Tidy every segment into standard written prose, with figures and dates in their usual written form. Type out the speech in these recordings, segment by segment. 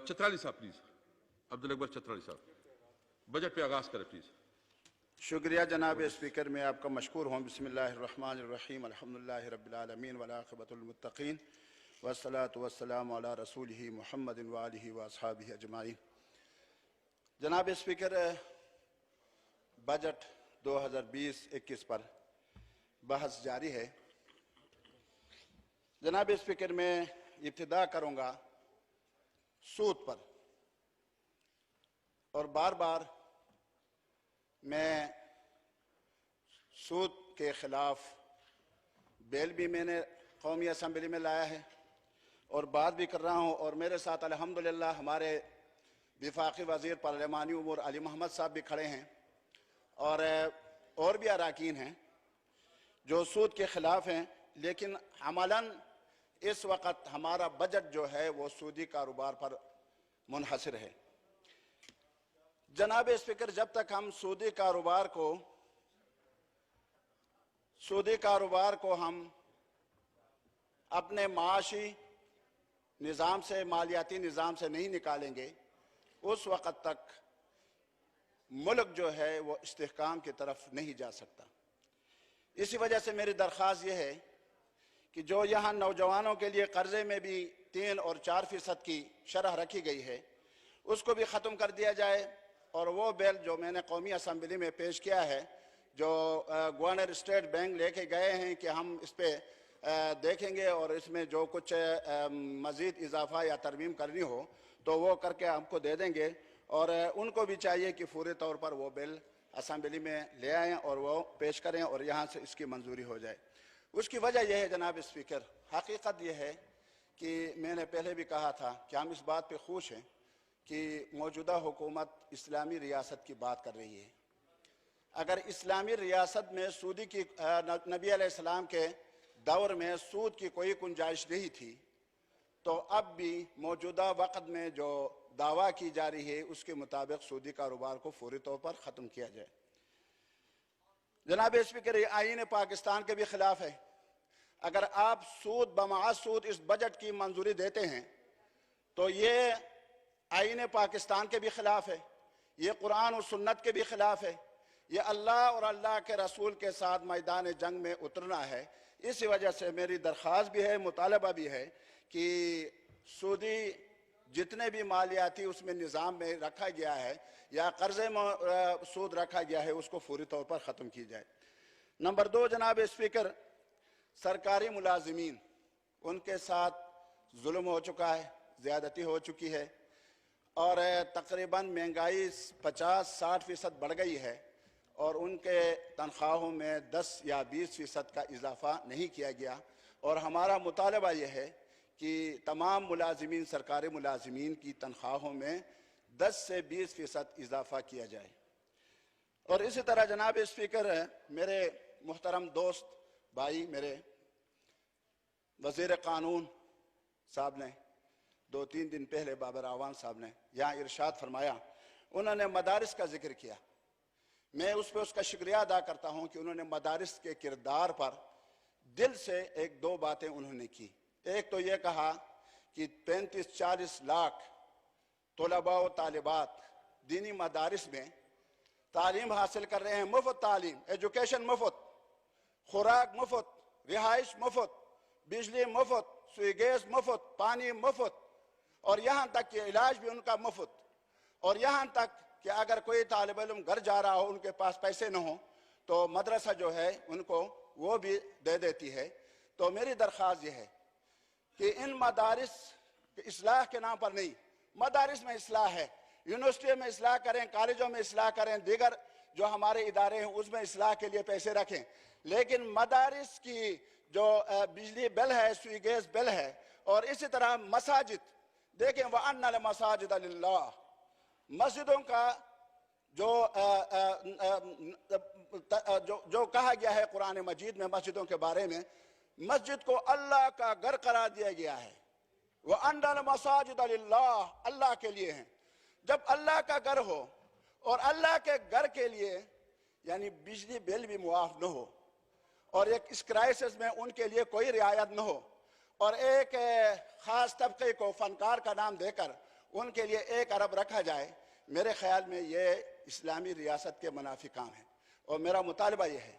چترالی صاحب پلیز، عبدالاکبر چترالی صاحب بجٹ پہ آغاز کریں پلیز۔ شکریہ جناب اسپیکر، میں آپ کا مشکور ہوں۔ بسم اللہ الرحمن الرحیم، الحمدللہ رب العالمین والعاقبۃ للمتقین والصلاة والسلام علی رسولہ محمد وآلہ واصحابہ اجمعین۔ جناب اسپیکر، بجٹ 2020-21 پر بحث جاری ہے۔ جناب اسپیکر، میں ابتدا کروں گا سود پر، اور بار بار میں سود کے خلاف بیل بھی میں نے قومی اسمبلی میں لایا ہے اور بات بھی کر رہا ہوں، اور میرے ساتھ الحمدللہ ہمارے وفاقی وزیر پارلیمانی امور علی محمد صاحب بھی کھڑے ہیں، اور بھی اراکین ہیں جو سود کے خلاف ہیں، لیکن عملاً اس وقت ہمارا بجٹ جو ہے وہ سودی کاروبار پر منحصر ہے۔ جناب اسپیکر، جب تک ہم سودی کاروبار کو ہم اپنے معاشی نظام سے، مالیاتی نظام سے نہیں نکالیں گے، اس وقت تک ملک جو ہے وہ استحکام کی طرف نہیں جا سکتا۔ اسی وجہ سے میری درخواست یہ ہے کہ جو یہاں نوجوانوں کے لیے قرضے میں بھی 3 اور 4% کی شرح رکھی گئی ہے، اس کو بھی ختم کر دیا جائے، اور وہ بیل جو میں نے قومی اسمبلی میں پیش کیا ہے، جو گورنر اسٹیٹ بینک لے کے گئے ہیں کہ ہم اس پہ دیکھیں گے اور اس میں جو کچھ مزید اضافہ یا ترمیم کرنی ہو تو وہ کر کے ہم کو دے دیں گے، اور ان کو بھی چاہیے کہ فوری طور پر وہ بل اسمبلی میں لے آئیں اور وہ پیش کریں اور یہاں سے اس کی منظوری ہو جائے۔ اس کی وجہ یہ ہے جناب اسپیکر، حقیقت یہ ہے کہ میں نے پہلے بھی کہا تھا کہ ہم اس بات پہ خوش ہیں کہ موجودہ حکومت اسلامی ریاست کی بات کر رہی ہے۔ اگر اسلامی ریاست میں سودی کی نبی علیہ السلام کے دور میں سود کی کوئی گنجائش نہیں تھی، تو اب بھی موجودہ وقت میں جو دعویٰ کی جا رہی ہے اس کے مطابق سودی کاروبار کو فوری طور پر ختم کیا جائے۔ جناب اسپیکر، یہ آئین پاکستان کے بھی خلاف ہے۔ اگر آپ سود بمعاش سود اس بجٹ کی منظوری دیتے ہیں تو یہ آئین پاکستان کے بھی خلاف ہے، یہ قرآن و سنت کے بھی خلاف ہے، یہ اللہ اور اللہ کے رسول کے ساتھ میدان جنگ میں اترنا ہے۔ اسی وجہ سے میری درخواست بھی ہے، مطالبہ بھی ہے کہ سودی جتنے بھی مالیاتی اس میں نظام میں رکھا گیا ہے یا قرضے میں سود رکھا گیا ہے اس کو فوری طور پر ختم کی جائے۔ نمبر 2 جناب اسپیکر، سرکاری ملازمین، ان کے ساتھ ظلم ہو چکا ہے، زیادتی ہو چکی ہے، اور تقریباً مہنگائی 50-60% بڑھ گئی ہے، اور ان کے تنخواہوں میں 10 یا 20% کا اضافہ نہیں کیا گیا، اور ہمارا مطالبہ یہ ہے کہ تمام ملازمین، سرکاری ملازمین کی تنخواہوں میں 10 سے 20% اضافہ کیا جائے۔ اور اسی طرح جناب اسپیکر، میرے محترم دوست بھائی، میرے وزیر قانون صاحب نے 2-3 دن پہلے بابر اعوان صاحب نے یہاں ارشاد فرمایا، انہوں نے مدارس کا ذکر کیا۔ میں اس پہ اس کا شکریہ ادا کرتا ہوں کہ انہوں نے مدارس کے کردار پر دل سے 1-2 باتیں انہوں نے کی۔ ایک تو یہ کہا کہ 35-40 لاکھ طلباء و طالبات دینی مدارس میں تعلیم حاصل کر رہے ہیں، مفت تعلیم، ایجوکیشن مفت، خوراک مفت، رہائش مفت، بجلی مفت، سوئی گیس مفت، پانی مفت، اور یہاں تک کہ علاج بھی ان کا مفت، اور یہاں تک کہ اگر کوئی طالب علم گھر جا رہا ہو، ان کے پاس پیسے نہ ہوں تو مدرسہ جو ہے ان کو وہ بھی دے دیتی ہے۔ تو میری درخواست یہ ہے کہ ان مدارس اصلاح کے نام پر نہیں، مدارس میں اصلاح ہے، یونیورسٹیوں میں اصلاح کریں، کالجوں میں اصلاح کریں، دیگر جو ہمارے ادارے ہیں اس میں اصلاح کے لیے پیسے رکھیں، لیکن مدارس کی جو بجلی بل ہے، سوئی گیس بل ہے، اور اسی طرح مساجد دیکھیں، وَأَنَّ الْمَسَاجِدَ لِلَّهِ، مسجدوں کا جو کہا گیا ہے قرآن مجید میں مسجدوں کے بارے میں، مسجد کو اللہ کا گھر قرار دیا گیا ہے۔ وَأَنَّ الْمَسَاجِدَ لِلَّهِ، اللہ کے لیے ہیں۔ جب اللہ کا گھر ہو اور اللہ کے گھر کے لیے یعنی بجلی بل بھی معاف نہ ہو، اور ایک اس کرائسس میں ان کے لیے کوئی رعایت نہ ہو، اور ایک خاص طبقے کو فنکار کا نام دے کر ان کے لیے 1 ارب رکھا جائے، میرے خیال میں یہ اسلامی ریاست کے منافی کام ہے۔ اور میرا مطالبہ یہ ہے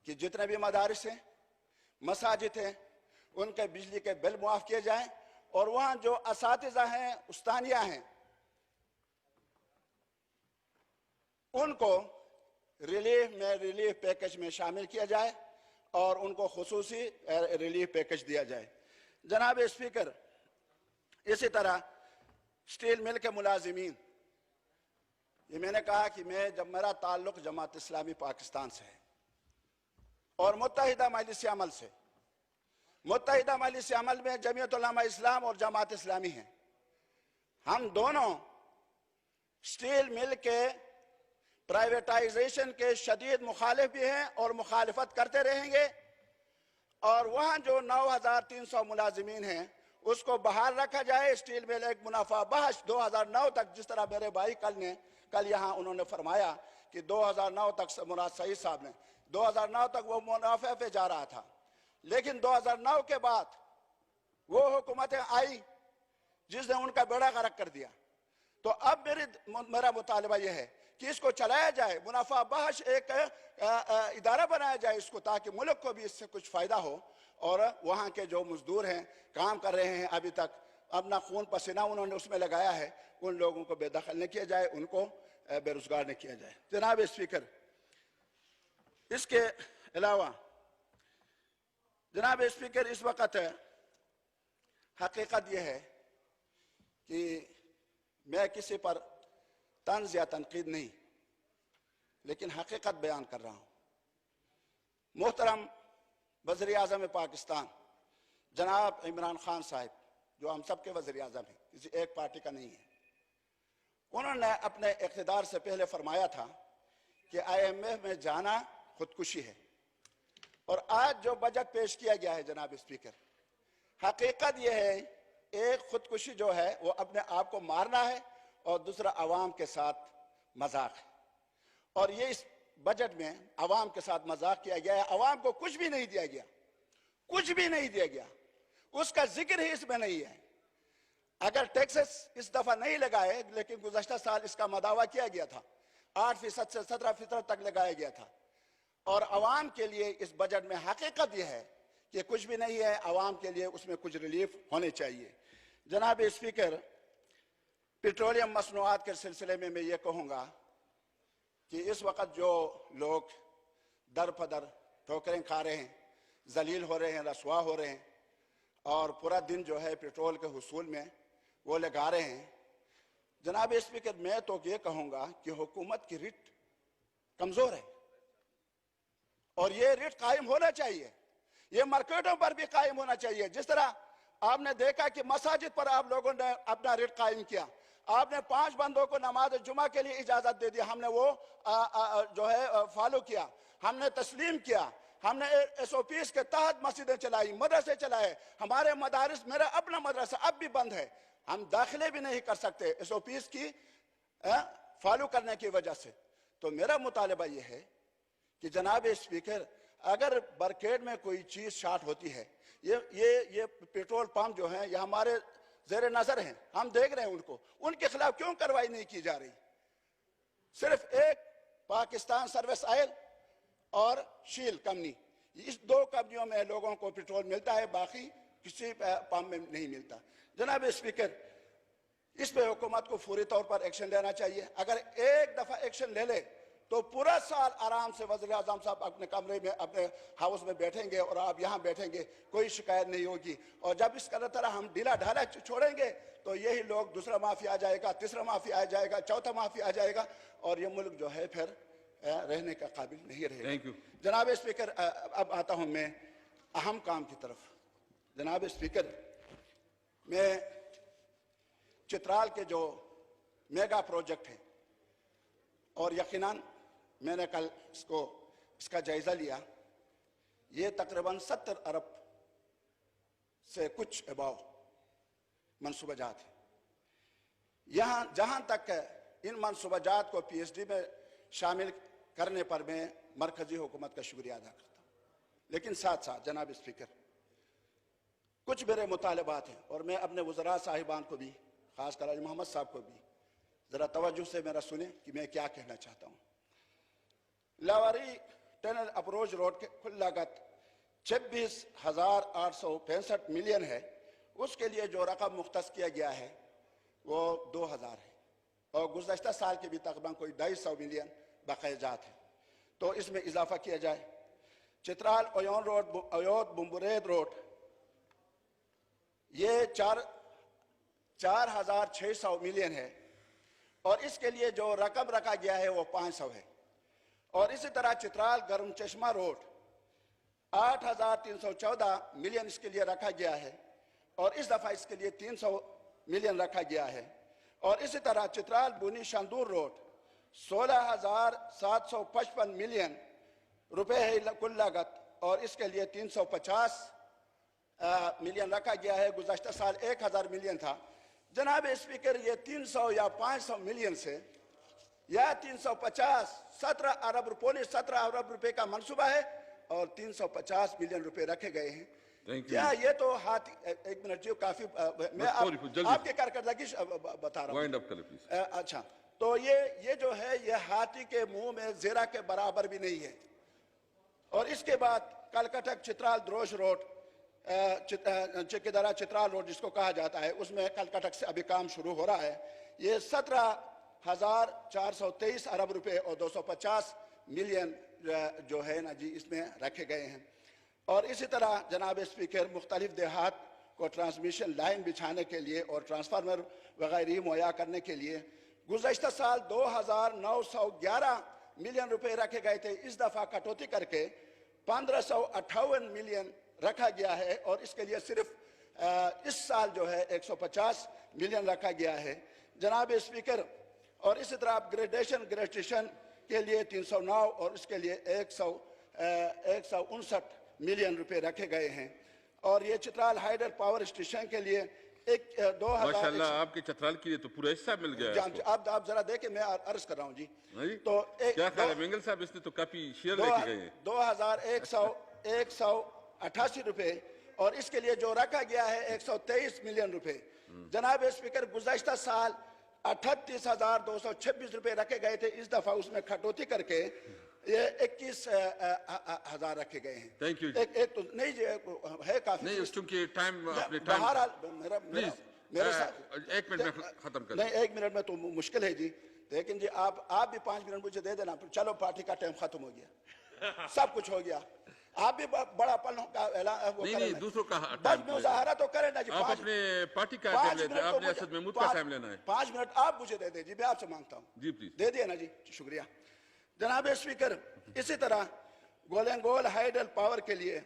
کہ جتنے بھی مدارس ہیں، مساجد ہیں، ان کے بجلی کے بل معاف کیے جائیں، اور وہاں جو اساتذہ ہیں، استانیہ ہیں، ان کو ریلیف پیکج میں شامل کیا جائے اور ان کو خصوصی ریلیف پیکج دیا جائے۔ جناب اسپیکر، اسی طرح سٹیل مل کے ملازمین، یہ میں نے کہا کہ جب میرا تعلق جماعت اسلامی پاکستان سے ہے اور متحدہ مجلس عمل سے، متحدہ مجلس عمل میں جمعیت علماء اسلام اور جماعت اسلامی ہیں، ہم دونوں سٹیل مل کے پرائیویٹائزیشن کے شدید مخالف بھی ہیں اور مخالفت کرتے رہیں گے، اور وہاں جو 9300 ملازمین ہیں اس کو بحال رکھا جائے۔ سٹیل مل ایک منافع بخش 2009 تک، جس طرح میرے بھائی کل یہاں انہوں نے فرمایا کہ 2009 تک، مراد سعید صاحب نے 2009 تک وہ منافع پہ جا رہا تھا، لیکن 2009 کے بعد وہ حکومتیں آئی جس نے ان کا بیڑا غرق کر دیا۔ تو اب میرا مطالبہ یہ ہے کہ اس کو چلایا جائے، منافع بخش ایک ادارہ بنایا جائے اس کو، تاکہ ملک کو بھی اس سے کچھ فائدہ ہو، اور وہاں کے جو مزدور ہیں، کام کر رہے ہیں، ابھی تک اپنا خون پسینہ انہوں نے اس میں لگایا ہے، ان لوگوں کو بے دخل نہ کیا جائے، ان کو بے روزگار نہ کیا جائے۔ جناب اسپیکر، اس کے علاوہ جناب اسپیکر، اس وقت حقیقت یہ ہے کہ میں کسی پر طنز یا تنقید نہیں، لیکن حقیقت بیان کر رہا ہوں۔ محترم وزیر اعظم پاکستان جناب عمران خان صاحب، جو ہم سب کے وزیر اعظم ہیں، کسی ایک پارٹی کا نہیں ہے، انہوں نے اپنے اقتدار سے پہلے فرمایا تھا کہ IMF میں جانا خودکشی ہے، اور آج جو بجٹ پیش کیا گیا ہے جناب اسپیکر، حقیقت یہ ہے ایک خودکشی جو ہے وہ اپنے آپ کو مارنا ہے، اور دوسرا عوام کے ساتھ مذاق ہے، اور یہ اس بجٹ میں عوام کے ساتھ مذاق کیا گیا ہے۔ عوام کو کچھ بھی نہیں دیا گیا، کچھ بھی نہیں دیا گیا، اس کا ذکر ہی اس میں نہیں ہے۔ اگر ٹیکسز اس دفعہ نہیں لگائے، لیکن گزشتہ سال اس کا مداوع کیا گیا تھا، 8% سے 17% تک لگایا گیا تھا، اور عوام کے لیے اس بجٹ میں حقیقت یہ ہے کہ کچھ بھی نہیں ہے، عوام کے لیے اس میں کچھ ریلیف ہونے چاہیے۔ جناب اسپیکر، پیٹرولیم مصنوعات کے سلسلے میں یہ کہوں گا کہ اس وقت جو لوگ در پدر ٹھوکریں کھا رہے ہیں، ذلیل ہو رہے ہیں، رسوا ہو رہے ہیں، اور پورا دن جو ہے پیٹرول کے حصول میں وہ لگا رہے ہیں، جناب اسپیکر، میں تو یہ کہوں گا کہ حکومت کی ریٹ کمزور ہے، اور یہ ریٹ قائم ہونا چاہیے، یہ مارکیٹوں پر بھی قائم ہونا چاہیے۔ جس طرح آپ نے دیکھا کہ مساجد پر آپ لوگوں نے اپنا ریٹ قائم کیا، آپ نے 5 بندوں کو نماز جمعہ کے لیے اجازت دے دی، ہم نے وہ جو ہے فالو کیا، ہم نے تسلیم کیا، ہم نے SOPs کے تحت مسجدیں چلائی، مدرسے چلائے۔ ہمارے مدارس، میرا اپنا مدرسہ اب بھی بند ہے، ہم داخلے بھی نہیں کر سکتے SOPs کی فالو کرنے کی وجہ سے۔ تو میرا مطالبہ یہ ہے کہ جناب اسپیکر، اگر برکیڈ میں کوئی چیز شارٹ ہوتی ہے، یہ پیٹرول پمپ جو ہیں یہ ہمارے زیر نظر ہیں، ہم دیکھ رہے ہیں ان کے خلاف کیوں کارروائی نہیں کی جا رہی؟ صرف ایک پاکستان سروس آئل اور شیل کمپنی، اس 2 کمپنیوں میں لوگوں کو پیٹرول ملتا ہے، باقی کسی پمپ میں نہیں ملتا۔ جناب اسپیکر، اس پہ حکومت کو فوری طور پر ایکشن لینا چاہیے۔ اگر ایک دفعہ ایکشن لے لے تو پورا سال آرام سے وزیر اعظم صاحب اپنے کمرے میں، اپنے ہاؤس میں بیٹھیں گے، اور آپ یہاں بیٹھیں گے، کوئی شکایت نہیں ہوگی۔ اور جب اس طرح ہم ڈھیلا ڈھالا چھوڑیں گے تو یہی لوگ، دوسرا مافی آ جائے گا، تیسرا مافی آ جائے گا، چوتھا مافی آ جائے گا، اور یہ ملک جو ہے پھر رہنے کا قابل نہیں رہے گا۔ جناب اسپیکر، اب آتا ہوں میں اہم کام کی طرف۔ جناب اسپیکر، میں چترال کے جو میگا پروجیکٹ ہیں، اور یقیناً میں نے کل اس کا جائزہ لیا، یہ تقریباً 70 ارب سے کچھ اباؤ منصوبہ جات ہیں۔ یہاں جہاں تک ان منصوبہ جات کو PSD میں شامل کرنے پر میں مرکزی حکومت کا شکریہ ادا کرتا ہوں، لیکن ساتھ ساتھ جناب اسپیکر، کچھ میرے مطالبات ہیں، اور میں اپنے وزراء صاحبان کو بھی خاص کر علی محمد صاحب کو بھی ذرا توجہ سے میرا سنیں کہ میں کیا کہنا چاہتا ہوں. لاواری ٹنل اپروچ روڈ کی کل لاگت 26,865 ملین ہے. اس کے لیے جو رقم مختص کیا گیا ہے وہ 2,000 ہے اور گزشتہ سال کے بھی تقریباً کوئی 250 ملین بقیہ جات ہے. تو اس میں اضافہ کیا جائے. چترال اویون روڈ ایود بمبرید روڈ یہ 4,600 ملین ہے اور اس کے لیے جو رقم رکھا گیا ہے وہ 500 ہے. اور اسی طرح چترال گرم چشمہ روڈ 8,314 ملین اس کے لیے رکھا گیا ہے اور اس دفعہ اس کے لیے 300 ملین رکھا گیا ہے. اور اسی طرح چترال بونی شاندور روڈ 16,755 ملین روپے ہے کل لاگت اور اس کے لیے 350 ملین رکھا گیا ہے. گزشتہ سال 1,000 ملین تھا. جناب اسپیکر یہ 300 یا 500 ملین سے یا 350 17 ارب روپے کا منصوبہ ہے اور 350 ملین روپے رکھے گئے ہیں. کیا یہ تو ہاتھی ایک منٹ جو کافی میں آپ کے کارکردگی بتا رہا ہوں. اچھا تو یہ جو ہے یہ ہاتھی کے منہ میں زیرہ کے برابر بھی نہیں ہے. اور اس کے بعد کلکٹک چترال دروش روڈ چکیدرا چترال روڈ جس کو کہا جاتا ہے اس میں کلکٹک سے ابھی کام شروع ہو رہا ہے. یہ 17,423 ارب روپے اور 250 ملین جو ہے نا جی اس میں رکھے گئے ہیں. اور اسی طرح جناب اسپیکر مختلف دیہات کو ٹرانسمیشن لائن بچھانے کے لیے اور ٹرانسفارمر وغیرہ مہیا کرنے کے لیے گزشتہ سال 2,911 ملین روپے رکھے گئے تھے. اس دفعہ کٹوتی کر کے 1,558 ملین رکھا گیا ہے اور اس کے لیے صرف اس سال جو ہے 150 ملین رکھا گیا ہے. جناب اسپیکر اور اسی طرح گریجویشن کے لیے 309 اور اس کے لیے 159 ملین روپے رکھے گئے ہیں. اور یہ چترال ہائیڈر پاور اسٹیشن کے لیے 2,000 ماشاءاللہ آپ کے چترال کے لیے تو پورا حصہ مل گیا ہے. آپ ذرا دیکھیں میں عرض کر رہا ہوں جی. تو کیا خیال ہے مینگل صاحب اس نے تو کافی شیئر لے کے گئے ہیں. 2,188 روپے اور اس کے لیے جو رکھا گیا ہے 123 ملین روپے. جناب اسپیکر گزشتہ سال 38,226 روپے رکھے گئے تھے. اس دفعہ اس میں کٹوتی کر کے یہ 21,000 رکھے گئے ہیں. Thank you. ایک تو نہیں جی ہے کافی نہیں چونکہ ٹائم اپنے بہرحال میرے ساتھ 1 منٹ میں ختم کر نہیں 1 منٹ میں تو مشکل ہے جی. لیکن جی آپ بھی 5 منٹ مجھے دے دینا. چلو پارٹی کا ٹائم ختم ہو گیا سب کچھ ہو گیا. آپ بھی بڑا پل کا اعلان نہیں دوسروں کا بس مظاہرہ تو کریں نا جی. آپ اپنے پارٹی کا ٹائم لیتے ہیں. آپ نے اسد محمود کا ٹائم لینا ہے. 5 منٹ آپ مجھے دے دیں جی. میں آپ سے مانگتا ہوں جی پلیز دے دیا نا جی. شکریہ جناب اسپیکر. اسی طرح گولنگول ہائیڈل پاور کے لیے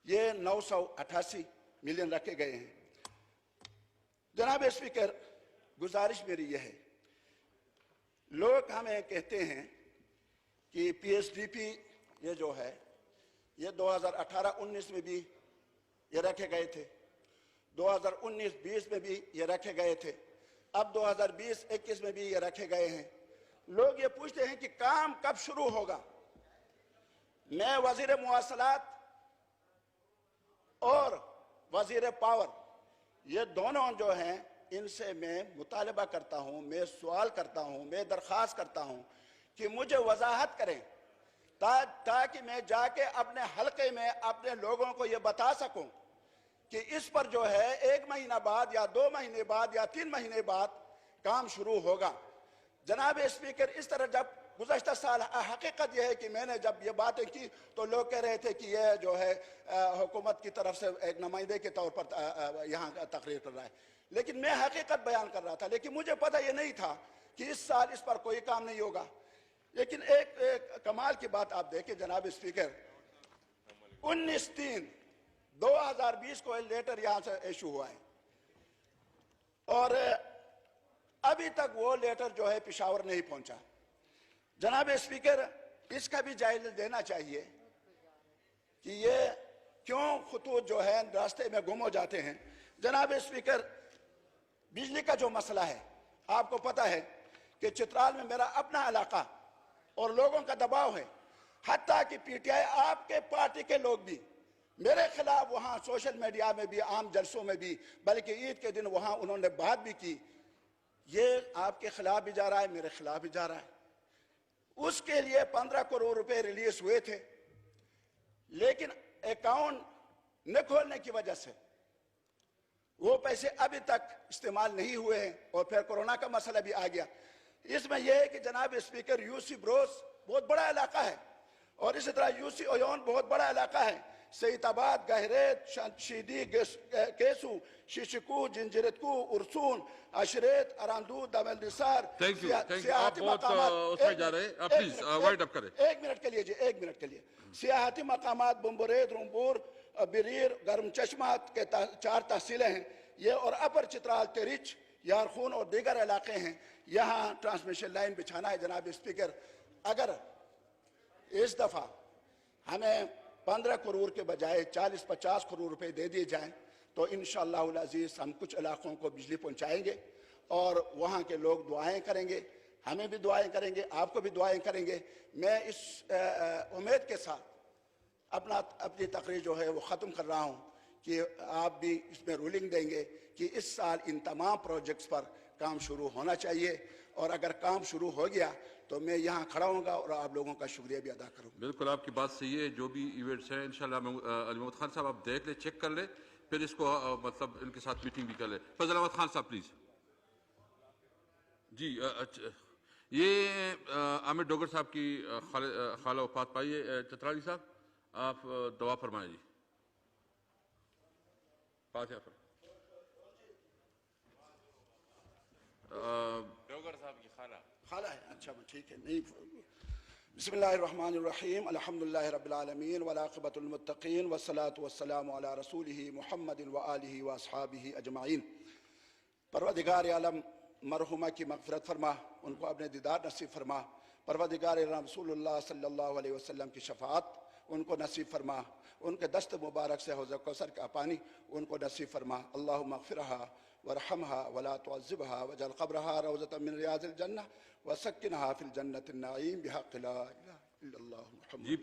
یہ 988 ملین رکھے گئے ہیں. جناب اسپیکر گزارش میری یہ ہے لوگ ہمیں کہتے ہیں کہ پی ایس ڈی پی یہ جو ہے یہ 2018-19 میں بھی یہ رکھے گئے تھے 2019-20 میں بھی یہ رکھے گئے تھے اب 2020-21 میں بھی یہ رکھے گئے ہیں. لوگ یہ پوچھتے ہیں کہ کام کب شروع ہوگا. میں وزیر مواصلات اور وزیر پاور یہ دونوں جو ہیں ان سے میں مطالبہ کرتا ہوں میں سوال کرتا ہوں میں درخواست کرتا ہوں کہ مجھے وضاحت کریں تاکہ میں جا کے اپنے حلقے میں اپنے لوگوں کو یہ بتا سکوں کہ اس پر جو ہے 1 مہینہ بعد یا 2 مہینے بعد یا 3 مہینے بعد کام شروع ہوگا. جناب اسپیکر اس طرح جب گزشتہ سال حقیقت یہ ہے کہ میں نے جب یہ باتیں کی تو لوگ کہہ رہے تھے کہ یہ جو ہے حکومت کی طرف سے ایک نمائندے کے طور پر یہاں تقریر کر رہا ہے لیکن میں حقیقت بیان کر رہا تھا. لیکن مجھے پتہ یہ نہیں تھا کہ اس سال اس پر کوئی کام نہیں ہوگا. لیکن ایک کمال کی بات آپ دیکھیں جناب اسپیکر 19/3/2020 کو لیٹر یہاں سے ایشو ہوا ہے اور ابھی تک وہ لیٹر جو ہے پشاور نہیں پہنچا. جناب اسپیکر اس کا بھی جائزہ دینا چاہیے کہ یہ کیوں خطوط جو ہے راستے میں گم ہو جاتے ہیں. جناب اسپیکر بجلی کا جو مسئلہ ہے آپ کو پتہ ہے کہ چترال میں میرا اپنا علاقہ اور لوگوں کا دباؤ ہے حتیٰ کہ پی ٹی آئی آپ کے پارٹی کے لوگ بھی میرے خلاف وہاں سوشل میڈیا میں بھی عام جلسوں میں بھی بلکہ عید کے دن وہاں انہوں نے بات بھی کی. یہ آپ کے خلاف بھی جا رہا ہے, میرے خلاف بھی جا رہا ہے. اس کے لیے 15 کروڑ روپے ریلیز ہوئے تھے, لیکن اکاؤنٹ نہ کھولنے کی وجہ سے وہ پیسے ابھی تک استعمال نہیں ہوئے ہیں, اور پھر کورونا کا مسئلہ بھی آ گیا. اس میں یہ ہے کہ جناب اسپیکر یو سی بروس بہت بڑا علاقہ ہے, اور اسی طرح یو سی اویون بہت بڑا علاقہ ہے. سعید آباد, گہریت, شیدی, کیسو, شیشکو, جنجرتکو, ارسون, عشریت, اراندو, دامل نثار, آپ بہت اس میں جا رہے ہیں, پلیز وائنڈ اپ کریں. ایک منٹ کے لیے جی, ایک منٹ کے لیے. سیاحتی مقامات بمبرید, رمبور, بریر, گرم چشمات کے 4 تحصیلیں ہیں یہ, اور اپر چترال, تیرچ, یارخون اور دیگر علاقے ہیں. یہاں ٹرانسمیشن لائن بچھانا ہے. جناب اسپیکر, اگر اس دفعہ ہمیں 15 کروڑ کے بجائے 40-50 کروڑ روپے دے دیے جائیں تو انشاءاللہ العزیز ہم کچھ علاقوں کو بجلی پہنچائیں گے, اور وہاں کے لوگ دعائیں کریں گے, ہمیں بھی دعائیں کریں گے, آپ کو بھی دعائیں کریں گے. میں اس امید کے ساتھ اپنی تقریر جو ہے وہ ختم کر رہا ہوں کہ آپ بھی اس میں رولنگ دیں گے کہ اس سال ان تمام پروجیکٹس پر کام شروع ہونا چاہیے, اور اگر کام شروع ہو گیا تو میں یہاں کھڑا ہوں گا اور آپ لوگوں کا شکریہ بھی ادا کروں گا. بالکل آپ کی بات صحیح ہے. جو بھی ایونٹس ہیں انشاءاللہ علی محمد خان صاحب آپ دیکھ لیں, چیک کر لیں, پھر اس کو مطلب ان کے ساتھ میٹنگ بھی کر لیں. فضل احمد خان صاحب پلیز. جی یہ عامر ڈوگر صاحب کی خالہ وفات پائی ہے. چترالی صاحب آپ دعا فرمائیں جی. فاتحہ فرمائیں. ڈوگر صاحب کی خالہ ہے, اچھا ٹھیک ہے. نہیں, بسم اللہ الرحمن الرحیم, الحمدللہ رب العالمین والعاقبۃ للمتقین والصلاة والسلام علی رسولہ محمد وآلہ واصحابہ اجمعین. پروردگار عالم مرحومہ کی مغفرت فرما, ان کو اپنے دیدار نصیب فرما. پروردگار عالم رسول اللہ صلی اللہ علیہ وسلم کی شفاعت ان کو نصیب فرما. ان کے دست مبارک سے حوض کوثر کا پانی ان کو نصیب فرما. اللہم اغفرہا وارحمها ولا تعذبها واجعل قبرها روضة من رياض الجنة وسكنها في الجنة النعيم بحق لا إله إلا الله محمد. جی